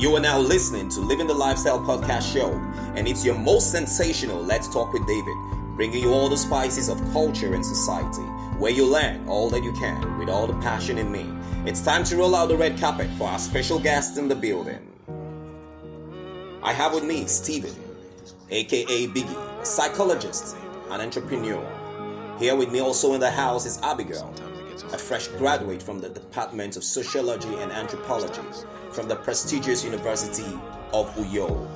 You are now listening to Living the Lifestyle Podcast Show, and it's your most sensational Let's Talk with David, bringing you all the spices of culture and society, where you learn all that you can with all the passion in me. It's time to roll out the red carpet for our special guest in the building. I have with me Steven, aka Biggie, a psychologist, an entrepreneur. Here with me also in the house is Abigail, a fresh graduate from the Department of Sociology and Anthropology from the prestigious University of Uyo.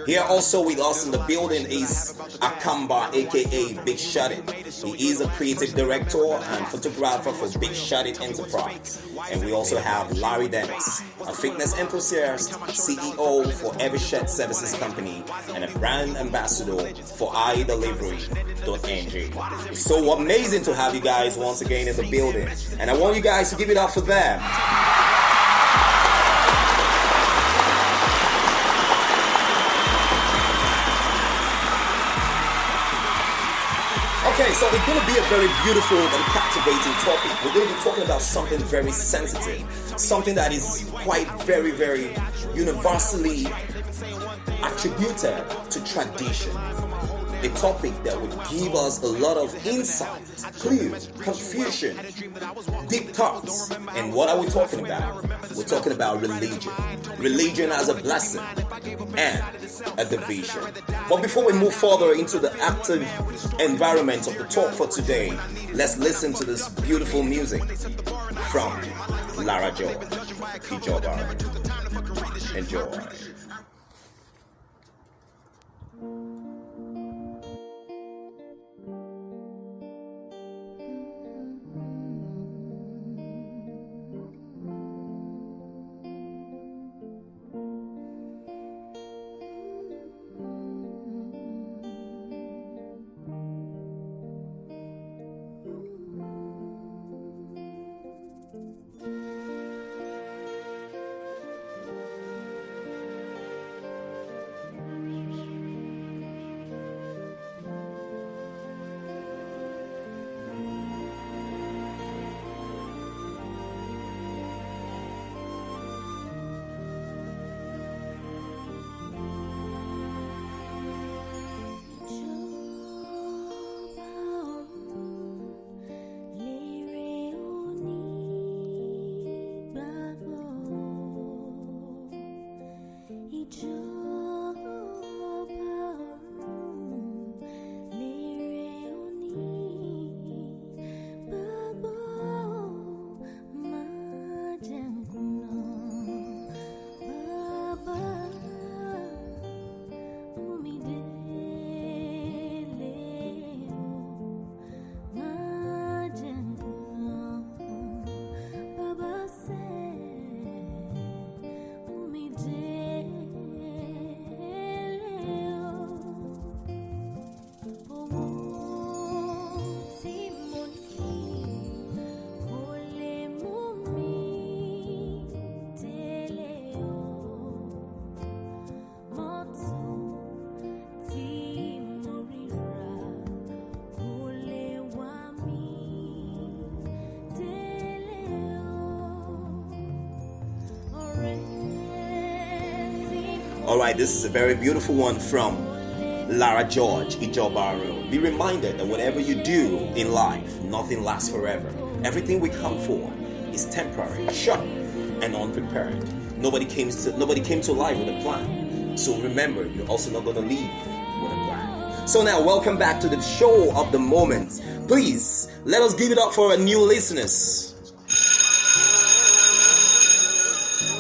Here also with us in the building is Akamba, aka Big Shot It. He is a creative director and photographer for Big Shot It Enterprise. And we also have Larry Dennis, a fitness enthusiast, CEO for Every Shed Services Company, and a brand ambassador for iDelivery.ng. It's so amazing to have you guys once again in the building, and I want you guys to give it up for them. Okay, so it's going to be a very beautiful and captivating topic. We're going to be talking about something very sensitive, something that is quite very, very universally attributed to tradition. A topic that would give us a lot of insight, clues, confusion, deep thoughts. And what are we talking about? We're talking about religion. Religion as a blessing and a division. But before we move further into the active environment of the talk for today, let's listen to this beautiful music from Lara George. Enjoy. Alright, this is a very beautiful one from Lara George, Ijobaro. Be reminded that whatever you do in life, nothing lasts forever. Everything we come for is temporary, short, and unprepared. Nobody came to life with a plan. So remember, you're also not going to leave with a plan. So now, welcome back to the show of the moment. Please, let us give it up for our new listeners.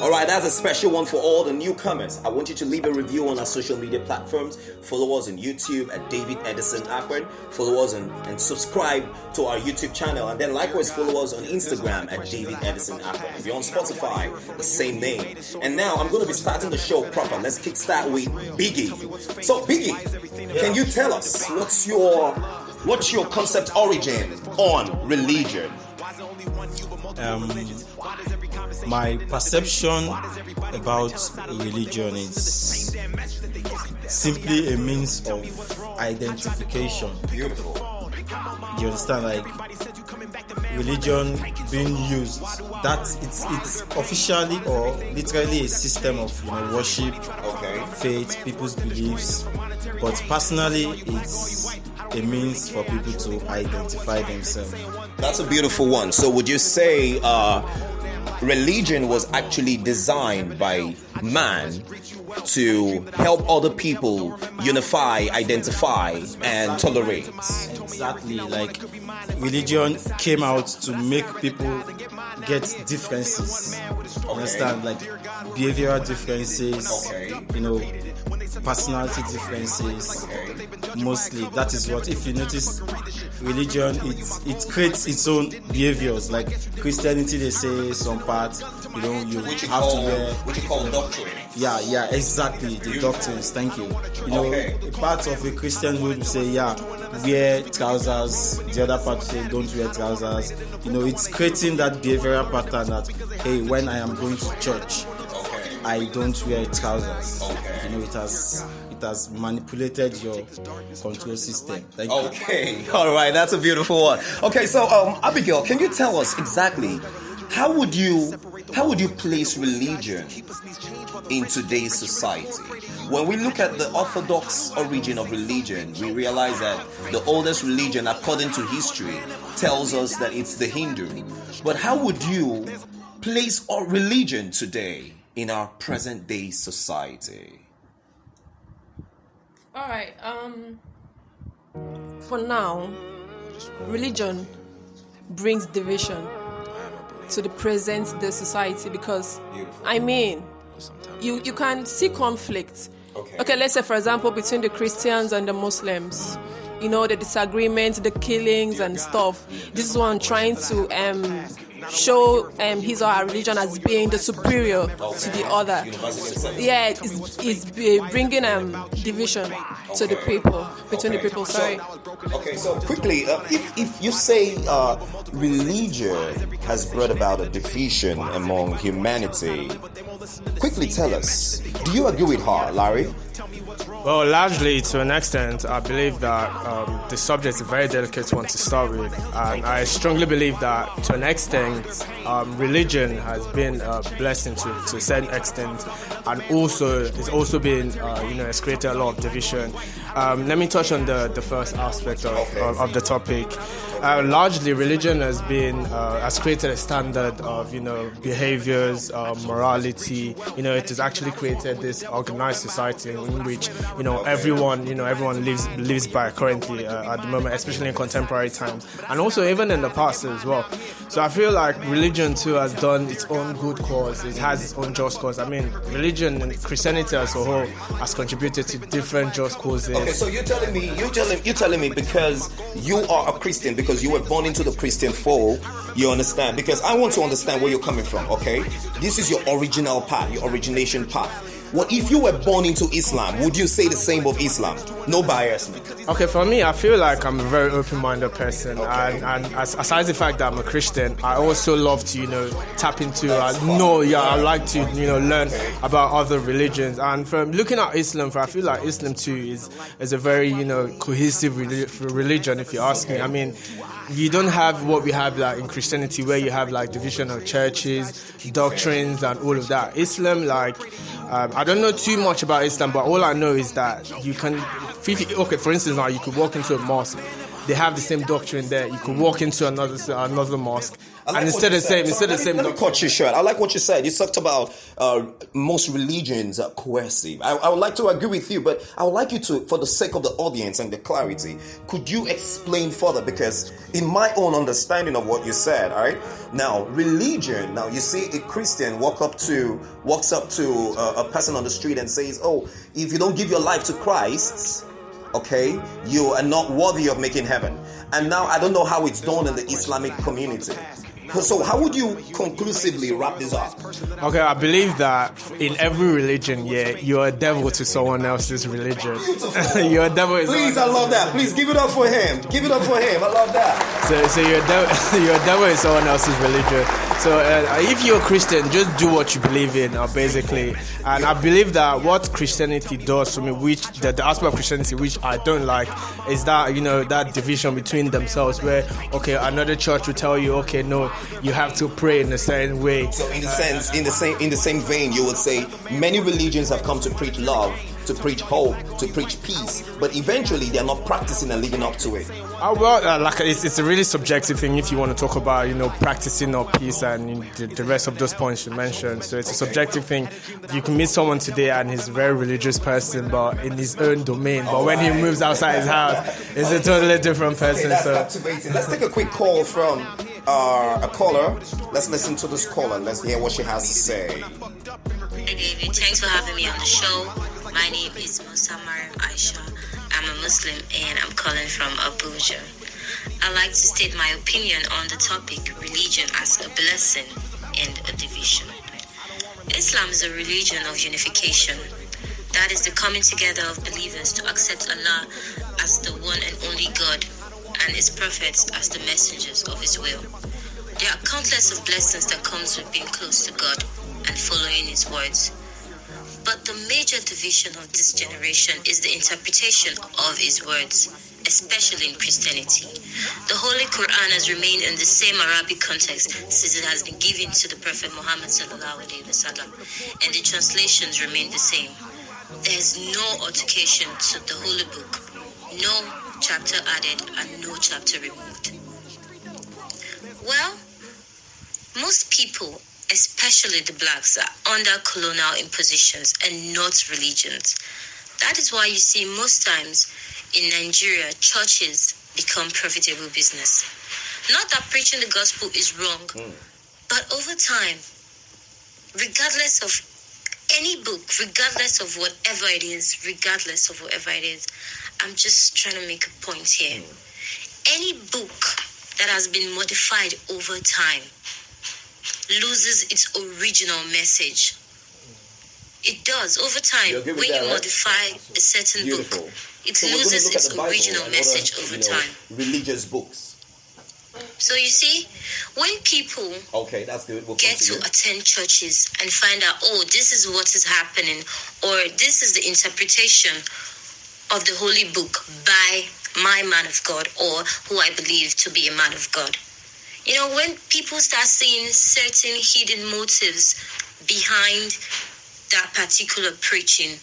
Alright, that's a special one for all the newcomers. I want you to leave a review on our social media platforms. Follow us on YouTube at David Edison Awkward. Follow us and subscribe to our YouTube channel. And then likewise follow us on Instagram at David Edison Awkward. If you're on Spotify, the same name. And now I'm going to be starting the show proper. Let's kickstart with Biggie. So Biggie, can you tell us what's your concept origin on religion? My perception about religion is simply a means of identification. Beautiful. Do you understand? Like, religion being used. That it's officially or literally a system of worship, faith, people's beliefs. But personally, it's a means for people to identify themselves. That's a beautiful one. So would you say religion was actually designed by man to help other people unify, identify, and tolerate? Exactly. Like religion came out to make people get differences. Understand? Like behavioral differences, personality differences. Mostly, that is what. If you notice, religion it creates its own behaviors. Like Christianity, they say some part, you have to wear, which you call doctrine. Yeah, exactly. The doctrines. Thank you. A part of a Christian would say, wear trousers. The other part say, don't wear trousers. It's creating that behavioral pattern that, hey, when I am going to church, I don't wear trousers. It has manipulated your control system. Thank you. Okay, all right, that's a beautiful one. Okay, so Abigail, can you tell us exactly how would you place religion in today's society? When we look at the orthodox origin of religion, we realize that the oldest religion, according to history, tells us that it's the Hindu. But how would you place our religion today in our present day society? All right. For now, religion brings division to the present day society because, you can see conflict. Okay, let's say, for example, between the Christians and the Muslims. The disagreements, the killings and stuff. This is what I'm trying to show his or her religion as being the superior to the other. Yeah, it's bringing division to the people, between the people. Sorry. Okay, so quickly, if you say religion has brought about a division among humanity, quickly tell us, do you agree with her, Larry? Well, largely to an extent, I believe that the subject is a very delicate one to start with, and I strongly believe that to an extent, religion has been a blessing to a certain extent, and also it's also been it's created a lot of division. Let me touch on the first aspect of the topic. Largely, religion has created a standard of behaviors, morality. It has actually created this organized society in which everyone lives by currently at the moment, especially in contemporary times, and also even in the past as well. So I feel like religion too has done its own good cause. It has its own just cause. Religion and Christianity as a whole has contributed to different just causes. Okay, so you're telling me because you are a Christian, because you were born into the Christian fold, you understand? Because I want to understand where you're coming from, okay? This is your original path, your origination path. Well, if you were born into Islam, would you say the same of Islam? No bias. Okay, for me, I feel like I'm a very open-minded person, and aside the fact that I'm a Christian, I also love to, tap into. I like to, learn about other religions. And from looking at Islam, I feel like Islam too is a very, cohesive religion. If you ask me, you don't have what we have like in Christianity, where you have like division of churches, doctrines, and all of that. Islam, I don't know too much about Islam, but all I know is that you can. For instance, now you could walk into a mosque. They have the same doctrine there. You could walk into another mosque, and instead of the same. Let me cut you short. I like what you said. You talked about most religions are coercive. I would like to agree with you, but I would like you to, for the sake of the audience and the clarity, could you explain further? Because in my own understanding of what you said, all right. Now, religion. Now, you see a Christian walks up to a person on the street and says, "Oh, if you don't give your life to Christ, okay, you are not worthy of making heaven." And now I don't know how it's done in the Islamic community. So how would you conclusively wrap this up? Okay, I believe that in every religion, you're a devil to someone else's religion. You're a devil. Please, I love that. Please give it up for him. Give it up for him. I love that. So you're a devil in someone else's religion. So if you're a Christian, just do what you believe in, basically. And I believe that what Christianity does to me, which the aspect of Christianity which I don't like, is that, you know, that division between themselves, where another church will tell you, no, you have to pray in a certain way. So in the same vein, you would say many religions have come to preach love, to preach hope, to preach peace, but eventually they are not practicing and living up to it. It's a really subjective thing if you want to talk about, practicing of peace and the rest of those points you mentioned. So it's a subjective thing. You can meet someone today and he's a very religious person, but in his own domain. But when he moves outside his house, it's a totally different person. That's captivating. Let's take a quick call from a caller. Let's listen to this caller. Let's hear what she has to say. Hey David, thanks for having me on the show. My name is Musamar Aisha. I'm a Muslim and I'm calling from Abuja. I like to state my opinion on the topic religion as a blessing and a division. Islam is a religion of unification. That is the coming together of believers to accept Allah as the one and only God and His prophets as the messengers of His will. There are countless of blessings that comes with being close to God and following His words. But the major division of this generation is the interpretation of His words, especially in Christianity. The Holy Quran has remained in the same Arabic context since it has been given to the Prophet Muhammad ﷺ, and the translations remain the same. There is no altercation to the Holy Book, no chapter added and no chapter removed. Well, most people, especially the blacks, are under colonial impositions and not religions. That is why you see most times in Nigeria, churches become profitable business. Not that preaching the gospel is wrong, but over time, regardless of any book, regardless of whatever it is, I'm just trying to make a point here. Any book that has been modified over time loses its original message. It does over time. When you modify a certain book, it loses its original message over time. Religious books. So you see, when people that's good. get to attend churches and find out, this is what is happening, or this is the interpretation of the Holy Book by my man of God, or who I believe to be a man of God. You know, when people start seeing certain hidden motives behind that particular preaching,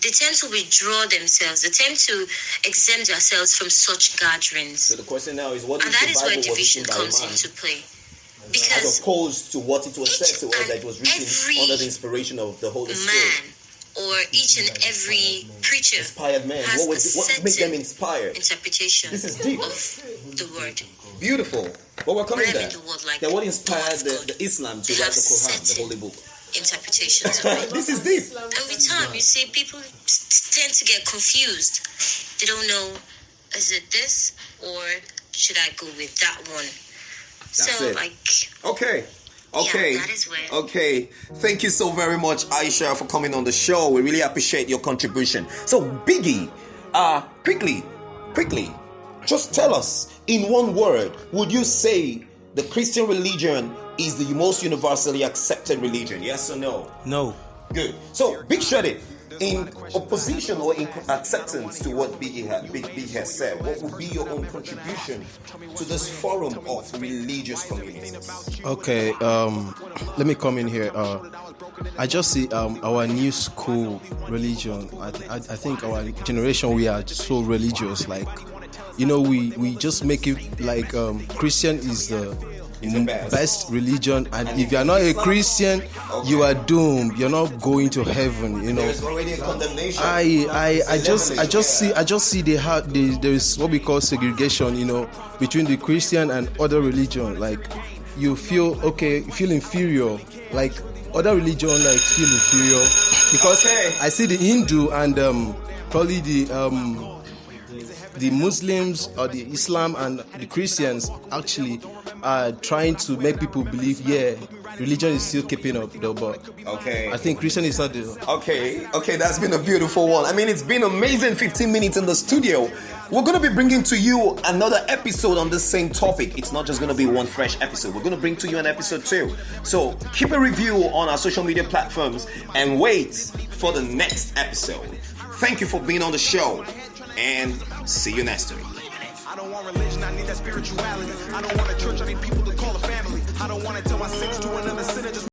they tend to withdraw themselves. They tend to exempt themselves from such gatherings. So the question now is, what and that is where division comes into play. Because as opposed to what it was said to us, that it was written under the inspiration of the Holy Spirit. Or each and every preacher inspired man. Has what makes them inspired? Interpretation this is deep. Of the word. Beautiful. But we're coming there. That what inspired the Islam to write the Quran, the Holy Book? Interpretations of it. This is deep. Every time you see people tend to get confused. They don't know, is it this or should I go with that one? That's it. Okay. Yeah, that is where. Okay. Thank you so very much, Aisha, for coming on the show. We really appreciate your contribution. So, Biggie, quickly, just tell us in one word, would you say the Christian religion is the most universally accepted religion? Yes or no? No. Good. So, Big Shreddy, in opposition or in acceptance to what Big has said, what would be your own contribution to this forum of religious communities? Okay, let me come in here. I just see our new school religion. I think our generation, we are so religious. Like, we just make it like Christian is the best religion, and if you are not a Christian, you are doomed. You're not going to heaven. There's already a condemnation. I just see there is what we call segregation. Between the Christian and other religion. Like, you feel inferior. Like, other religion like feel inferior because I see the Hindu and probably the Muslims or the Islam and the Christians actually are trying to make people believe, religion is still keeping up though, but Okay. I think Christian is not the... Okay, that's been a beautiful one. I mean, it's been amazing 15 minutes in the studio. We're going to be bringing to you another episode on this same topic. It's not just going to be one fresh episode. We're going to bring to you an episode 2. So keep a review on our social media platforms and wait for the next episode. Thank you for being on the show, and see you next week. I don't want religion, I need that spirituality. I don't want a church, I need people to call a family. I don't want to tell my sins to another sinner, just